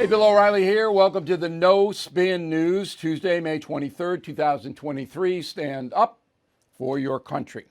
Hey, Bill O'Reilly here. Welcome to the No Spin News, Tuesday, May 23rd, 2023. Stand up for your country.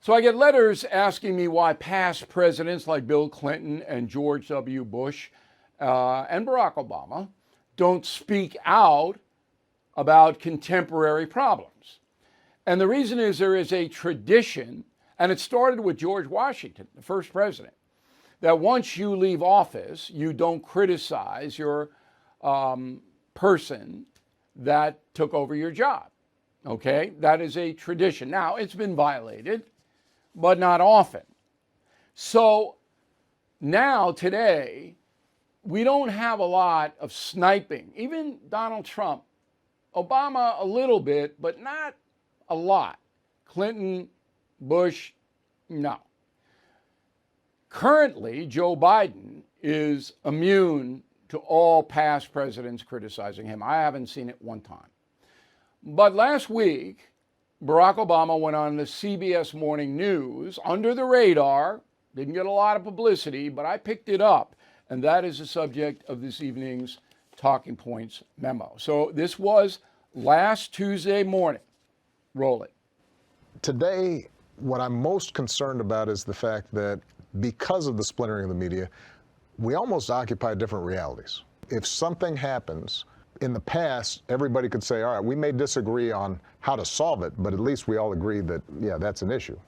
So I get letters asking me why past presidents like Bill Clinton and George W. Bush and Barack Obama don't speak out about contemporary problems. And the reason is there is a tradition, and it started with George Washington, the first president, that once you leave office, you don't criticize your person that took over your job. Okay, that is a tradition. Now, it's been violated, but not often. So now, today, we don't have a lot of sniping. Even Donald Trump, Obama a little bit, but not a lot. Clinton, Bush, no. Currently, Joe Biden is immune to all past presidents criticizing him. I haven't seen it one time. But last week, Barack Obama went on the CBS Morning News under the radar, didn't get a lot of publicity, but I picked it up. And that is the subject of this evening's Talking Points memo. So this was last Tuesday morning. Roll it. Today, what I'm most concerned about is the fact that because of the splintering of the media, we almost occupy different realities. If something happens, in the past, everybody could say, all right, we may disagree on how to solve it, but at least we all agree that, yeah, that's an issue.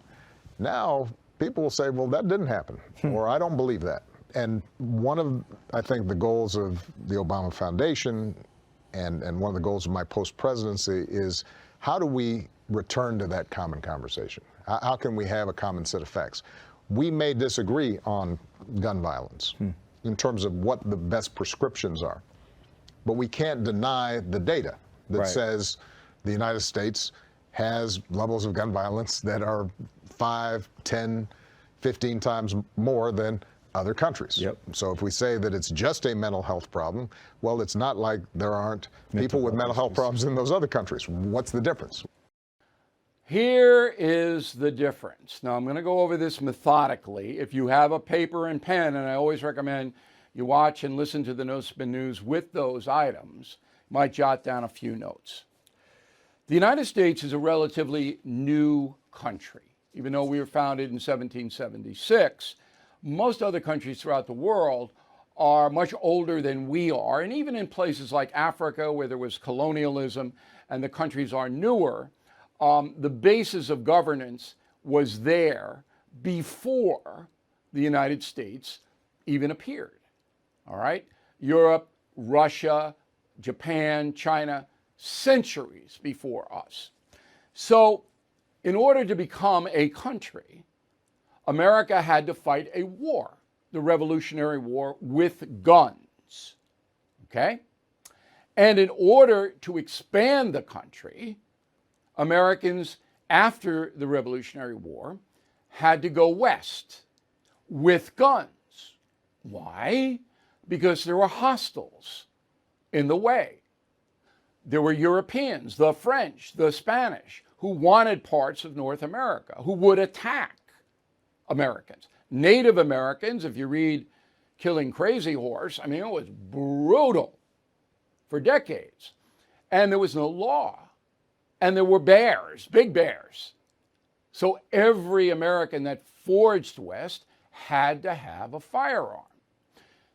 Now, people will say, well, that didn't happen, or I don't believe that. And one of, I think, the goals of the Obama Foundation and one of the goals of my post-presidency is how do we return to that common conversation? How can we have a common set of facts? We may disagree on gun violence in terms of what the best prescriptions are, but we can't deny the data that says the United States has levels of gun violence that are 5, 10, 15 times more than other countries. Yep. So if we say that it's just a mental health problem, well, it's not like there aren't people with mental health problems in those other countries. What's the difference? Here is the difference. Now, I'm going to go over this methodically. If you have a paper and pen, and I always recommend you watch and listen to the No Spin News with those items, you might jot down a few notes. The United States is a relatively new country. Even though we were founded in 1776, most other countries throughout the world are much older than we are. And even in places like Africa, where there was colonialism and the countries are newer, the basis of governance was there before the United States even appeared. All right? Europe, Russia, Japan, China, centuries before us. So, in order to become a country, America had to fight a war, the Revolutionary War, with guns. Okay? And in order to expand the country, Americans, after the Revolutionary War, had to go west with guns. Why? Because there were hostiles in the way. There were Europeans, the French, the Spanish, who wanted parts of North America, who would attack Americans. Native Americans, if you read Killing Crazy Horse, I mean, it was brutal for decades. And there was no law. And there were bears, big bears. So every American that forged west had to have a firearm.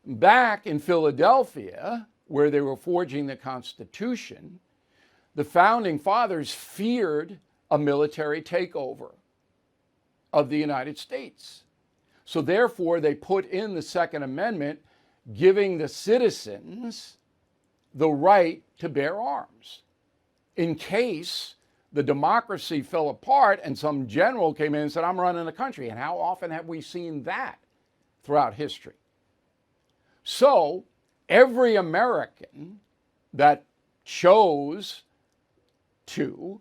Back in Philadelphia, where they were forging the Constitution, the founding fathers feared a military takeover of the United States. So therefore, they put in the Second Amendment, giving the citizens the right to bear arms, in case the democracy fell apart and some general came in and said, I'm running the country. And how often have we seen that throughout history? So every American that chose to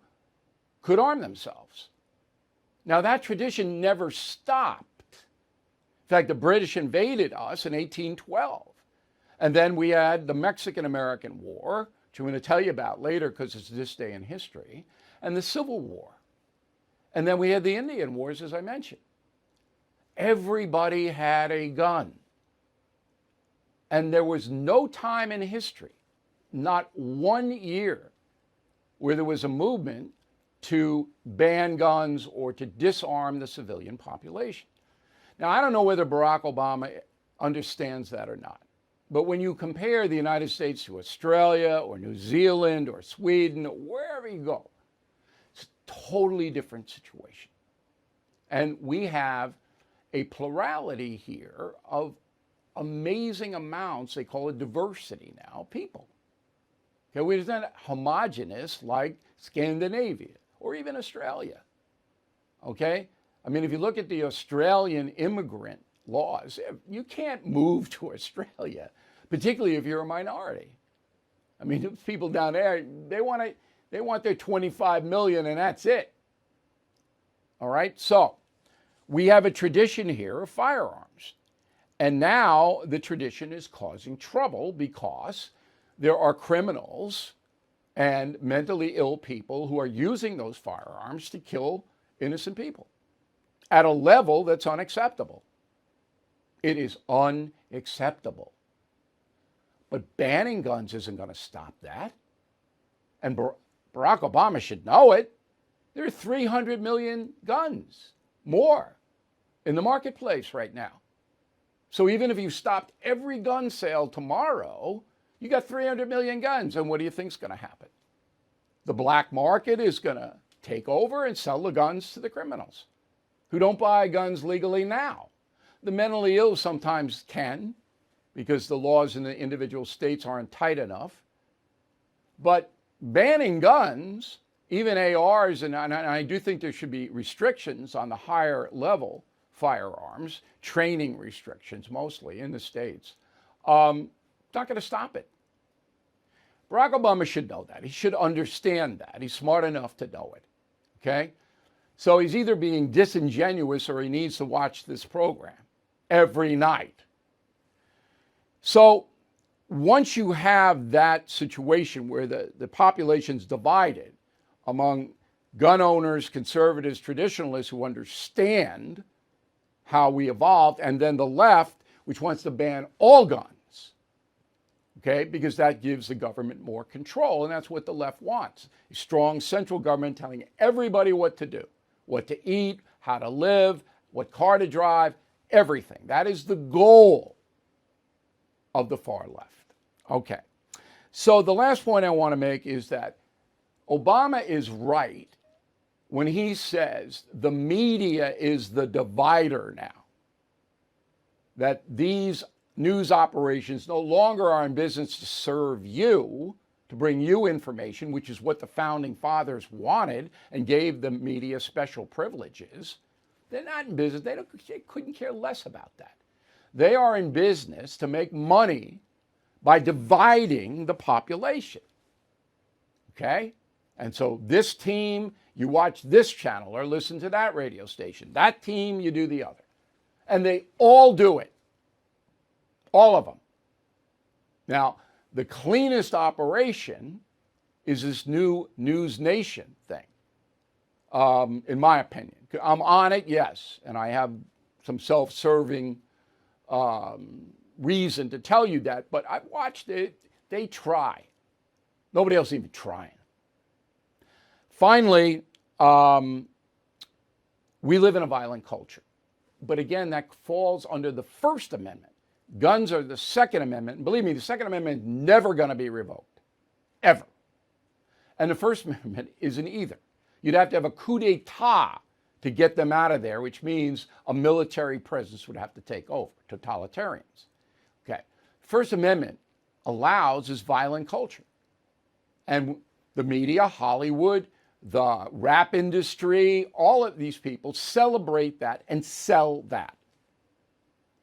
could arm themselves. Now, that tradition never stopped. In fact, the British invaded us in 1812. And then we had the Mexican-American War, which I'm going to tell you about later because it's this day in history, and the Civil War. And then we had the Indian Wars, as I mentioned. Everybody had a gun. And there was no time in history, not 1 year, where there was a movement to ban guns or to disarm the civilian population. Now, I don't know whether Barack Obama understands that or not. But when you compare the United States to Australia or New Zealand or Sweden or wherever you go, it's a totally different situation. And we have a plurality here of amazing amounts, they call it diversity now, people. Okay, we're not homogenous like Scandinavia or even Australia. Okay? I mean, if you look at the Australian immigrant laws, you can't move to Australia, particularly if you're a minority. I mean, people down there, they want their 25 million and that's it. All right? So, we have a tradition here of firearms. And now the tradition is causing trouble because there are criminals and mentally ill people who are using those firearms to kill innocent people at a level that's unacceptable. It is unacceptable. But banning guns isn't going to stop that. And Barack Obama should know it. There are 300 million guns, more, in the marketplace right now. So even if you stopped every gun sale tomorrow, you got 300 million guns. And what do you think is going to happen? The black market is going to take over and sell the guns to the criminals who don't buy guns legally now. The mentally ill sometimes can because the laws in the individual states aren't tight enough. But banning guns, even ARs, and I do think there should be restrictions on the higher level firearms, training restrictions mostly in the states, not going to stop it. Barack Obama should know that. He should understand that. He's smart enough to know it. Okay? So he's either being disingenuous or he needs to watch this program every night. So once you have that situation where the population's divided among gun owners, conservatives, traditionalists who understand how we evolved, and then the left, which wants to ban all guns, okay, because that gives the government more control, and that's what the left wants. A strong central government telling everybody what to do, what to eat, how to live, what car to drive, everything. That is the goal of the far left. Okay. So the last point I want to make is that Obama is right when he says the media is the divider now. That these news operations no longer are in business to serve you, to bring you information, which is what the founding fathers wanted and gave the media special privileges. They're not in business. They couldn't care less about that. They are in business to make money by dividing the population. Okay? And so this team, you watch this channel or listen to that radio station. That team, you do the other. And they all do it. All of them. Now, the cleanest operation is this new News Nation thing, in my opinion. I'm on it, yes, and I have some self-serving reason to tell you that, but I've watched it. They try. Nobody else even trying. Finally, we live in a violent culture. But again, that falls under the First Amendment. Guns are the Second Amendment. And believe me, the Second Amendment is never going to be revoked. Ever. And the First Amendment isn't either. You'd have to have a coup d'etat to get them out of there, which means a military presence would have to take over, totalitarians. Okay. First Amendment allows this violent culture. And the media, Hollywood, the rap industry, all of these people celebrate that and sell that.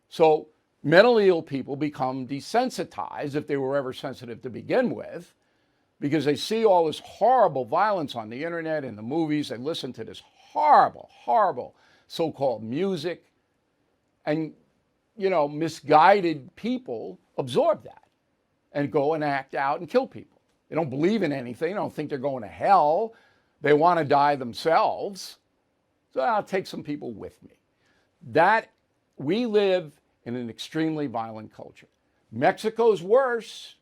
So mentally ill people become desensitized, if they were ever sensitive to begin with, because they see all this horrible violence on the internet and the movies. They listen to this horrible, horrible so-called music. And, misguided people absorb that and go and act out and kill people. They don't believe in anything. They don't think they're going to hell. They want to die themselves. So I'll take some people with me. That we live in an extremely violent culture. Mexico's worse.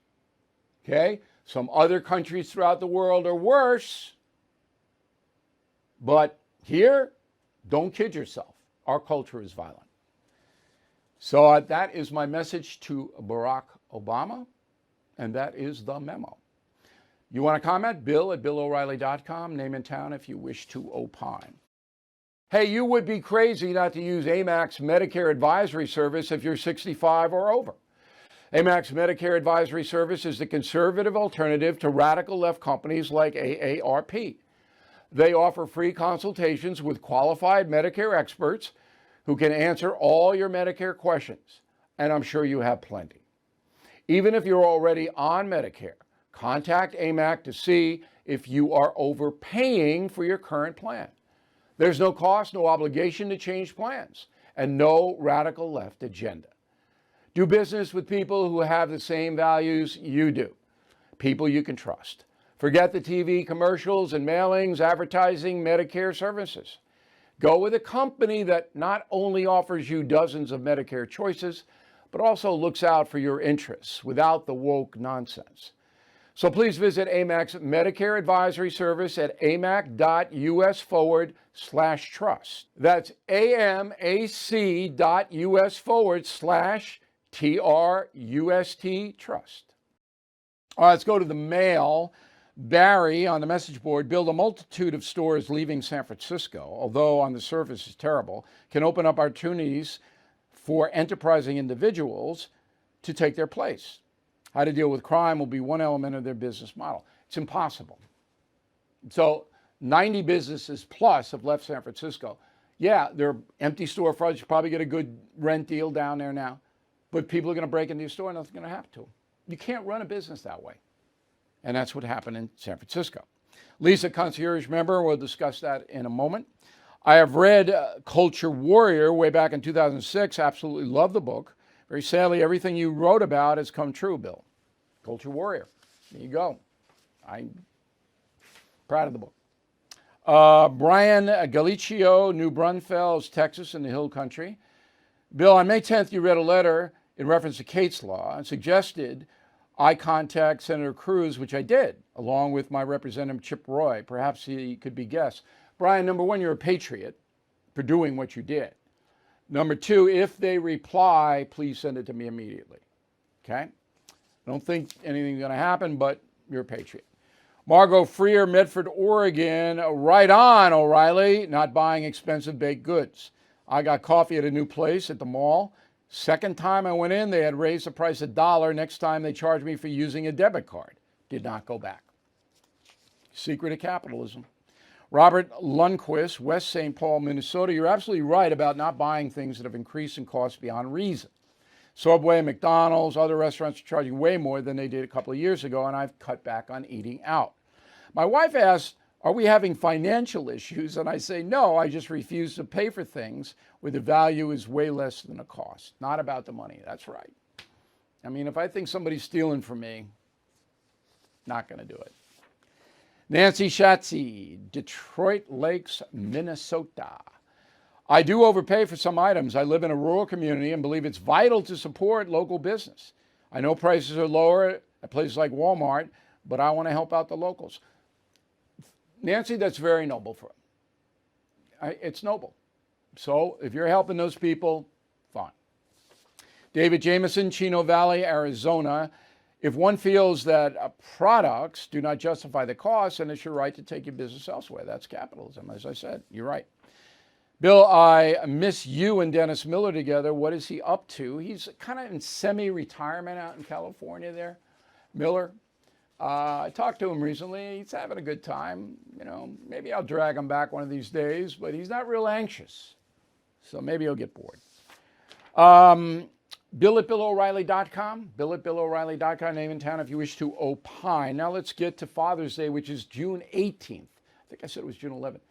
Okay? Some other countries throughout the world are worse. But here, don't kid yourself. Our culture is violent. So that is my message to Barack Obama, and that is the memo. You want to comment? Bill@BillO'Reilly.com. Name and town if you wish to opine. Hey, you would be crazy not to use AMAC's Medicare Advisory Service if you're 65 or over. AMAC's Medicare Advisory Service is the conservative alternative to radical left companies like AARP. They offer free consultations with qualified Medicare experts who can answer all your Medicare questions, and I'm sure you have plenty. Even if you're already on Medicare, contact AMAC to see if you are overpaying for your current plan. There's no cost, no obligation to change plans, and no radical left agenda. Do business with people who have the same values you do, people you can trust. Forget the TV commercials and mailings advertising Medicare services. Go with a company that not only offers you dozens of Medicare choices, but also looks out for your interests without the woke nonsense. So please visit AMAC's Medicare Advisory Service at amac.us/trust. That's amac.us/TRUST trust. All right, let's go to the mail. Barry on the message board, Bill, a multitude of stores leaving San Francisco, although on the surface is terrible, can open up opportunities for enterprising individuals to take their place. How to deal with crime will be one element of their business model. It's impossible. So 90 businesses plus have left San Francisco. Yeah, they're empty storefronts. You probably get a good rent deal down there now. But people are going to break into your store and nothing's going to happen to them. You can't run a business that way. And that's what happened in San Francisco. Lisa, concierge member, we'll discuss that in a moment. I have read Culture Warrior way back in 2006. Absolutely love the book. Very sadly, everything you wrote about has come true, Bill. Culture Warrior. There you go. I'm proud of the book. Brian Galicchio, New Braunfels, Texas, in the Hill Country. Bill, on May 10th, you read a letter in reference to Kate's Law and suggested I contact Senator Cruz, which I did, along with my representative Chip Roy. Perhaps he could be guest. Brian, number one, you're a patriot for doing what you did. Number two, if they reply, please send it to me immediately. Okay? I don't think anything's going to happen, but you're a patriot. Margot Freer, Medford, Oregon. Right on, O'Reilly. Not buying expensive baked goods. I got coffee at a new place at the mall. Second time I went in, they had raised the price $1. Next time they charged me for using a debit card. Did not go back. Secret of capitalism. Robert Lundquist, West St. Paul, Minnesota. You're absolutely right about not buying things that have increased in cost beyond reason. Subway, McDonald's, other restaurants are charging way more than they did a couple of years ago, and I've cut back on eating out. My wife asks, are we having financial issues? And I say, no, I just refuse to pay for things where the value is way less than the cost. Not about the money. That's right. I mean, if I think somebody's stealing from me, not going to do it. Nancy Schatzy, Detroit Lakes, Minnesota. I do overpay for some items. I live in a rural community and believe it's vital to support local business. I know prices are lower at places like Walmart, but I want to help out the locals. Nancy, that's very noble for them. It's noble. So if you're helping those people, fine. David Jameson, Chino Valley, Arizona. If one feels that products do not justify the cost, then it's your right to take your business elsewhere. That's capitalism, as I said. You're right. Bill, I miss you and Dennis Miller together. What is he up to? He's kind of in semi-retirement out in California there. Miller. I talked to him recently. He's having a good time. You know, maybe I'll drag him back one of these days, but he's not real anxious. So maybe he'll get bored. Bill@BillO'Reilly.com. Bill@BillO'Reilly.com. Name in town if you wish to opine. Now let's get to Father's Day, which is June 18th. I think I said it was June 11th.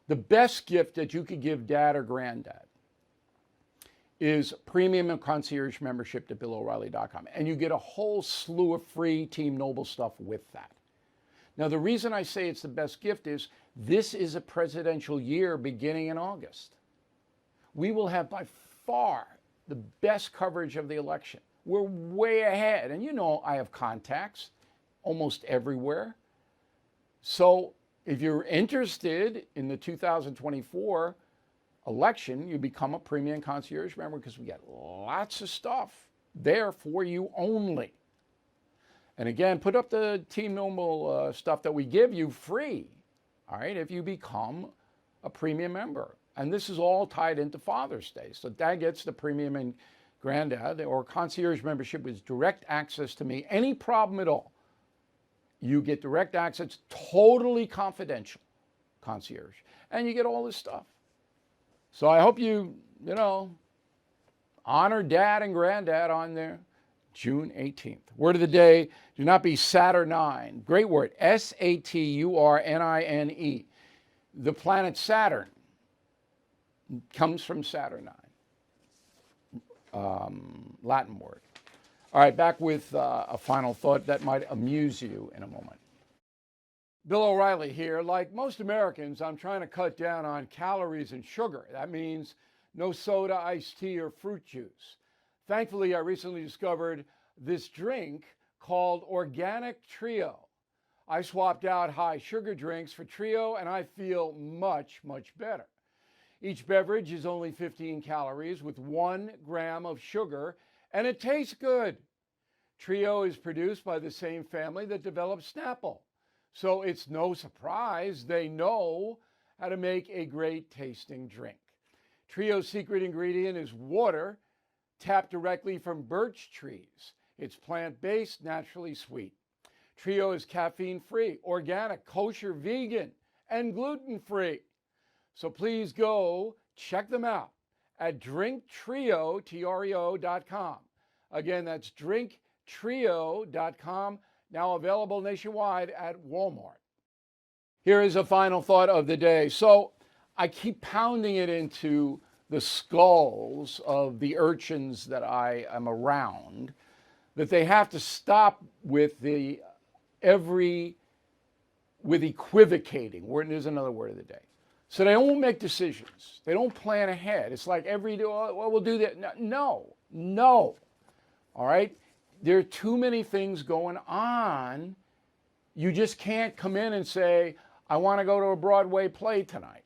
The best gift that you could give dad or granddad is premium and concierge membership to BillO'Reilly.com. And you get a whole slew of free Team Noble stuff with that. Now, the reason I say it's the best gift is this is a presidential year beginning in August. We will have by far the best coverage of the election. We're way ahead. And you know, I have contacts almost everywhere. So if you're interested in the 2024 election, you become a premium concierge member because we got lots of stuff there for you only. And again, put up the T-Mobile stuff that we give you free, all right, if you become a premium member. And this is all tied into Father's Day. So Dad gets the premium and Granddad or concierge membership with direct access to me. Any problem at all, you get direct access, totally confidential concierge. And you get all this stuff. So I hope you honor Dad and Granddad on there. June 18th. Word of the day, do not be Saturnine. Great word, SaturninE. The planet Saturn comes from Saturnine, Latin word. All right, back with a final thought that might amuse you in a moment. Bill O'Reilly here. Like most Americans, I'm trying to cut down on calories and sugar. That means no soda, iced tea, or fruit juice. Thankfully, I recently discovered this drink called Organic Trio. I swapped out high sugar drinks for Trio, and I feel much, much better. Each beverage is only 15 calories with 1 gram of sugar, and it tastes good. Trio is produced by the same family that developed Snapple, so it's no surprise they know how to make a great tasting drink. Trio's secret ingredient is water, tapped directly from birch trees. It's plant-based, naturally sweet. Trio is caffeine-free, organic, kosher, vegan, and gluten-free. So please go check them out at drinktrio.com. Again, that's drinktrio.com, now available nationwide at Walmart. Here is a final thought of the day. So I keep pounding it into the skulls of the urchins that I am around, that they have to stop with equivocating. There's another word of the day. So they don't make decisions. They don't plan ahead. It's like we'll do that. No. All right? There are too many things going on. You just can't come in and say, I want to go to a Broadway play tonight.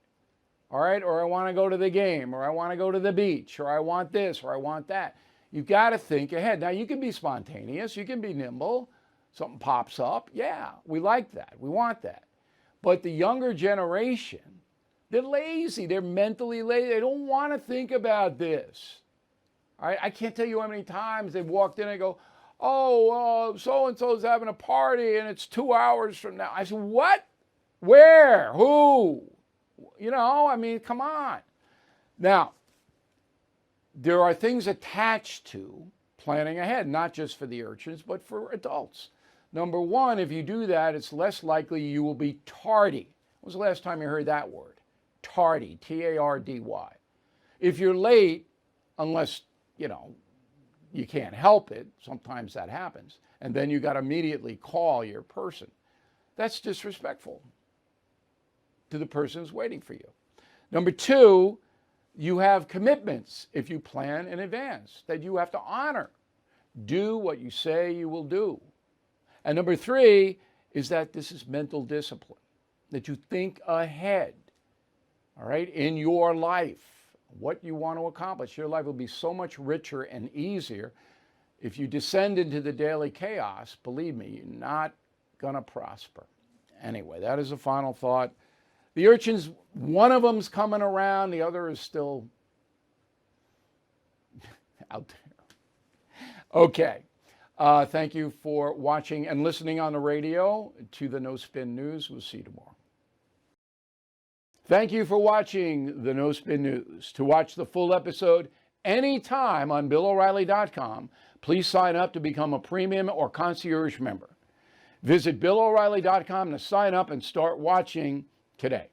All right, or I want to go to the game, or I want to go to the beach, or I want this, or I want that. You've got to think ahead. Now, you can be spontaneous. You can be nimble. Something pops up. Yeah, we like that. We want that. But the younger generation, they're lazy. They're mentally lazy. They don't want to think about this. All right, I can't tell you how many times they've walked in and go, so-and-so's having a party, and it's 2 hours from now. I said, what? Where? Who? Come on. Now, there are things attached to planning ahead, not just for the urchins, but for adults. Number one, if you do that, it's less likely you will be tardy. When was the last time you heard that word? Tardy, T-A-R-D-Y. If you're late, unless, you can't help it, sometimes that happens, and then you got to immediately call your person. That's disrespectful to the person who's waiting for you. Number two, you have commitments if you plan in advance that you have to honor. Do what you say you will do. And number three is that this is mental discipline, that you think ahead, all right, in your life, what you want to accomplish. Your life will be so much richer and easier. If you descend into the daily chaos, believe me, you're not going to prosper. Anyway, that is a final thought. The urchins, one of them's coming around, the other is still out there. Okay. Thank you for watching and listening on the radio to the No Spin News. We'll see you tomorrow. Thank you for watching the No Spin News. To watch the full episode anytime on BillO'Reilly.com, please sign up to become a premium or concierge member. Visit BillO'Reilly.com to sign up and start watching today.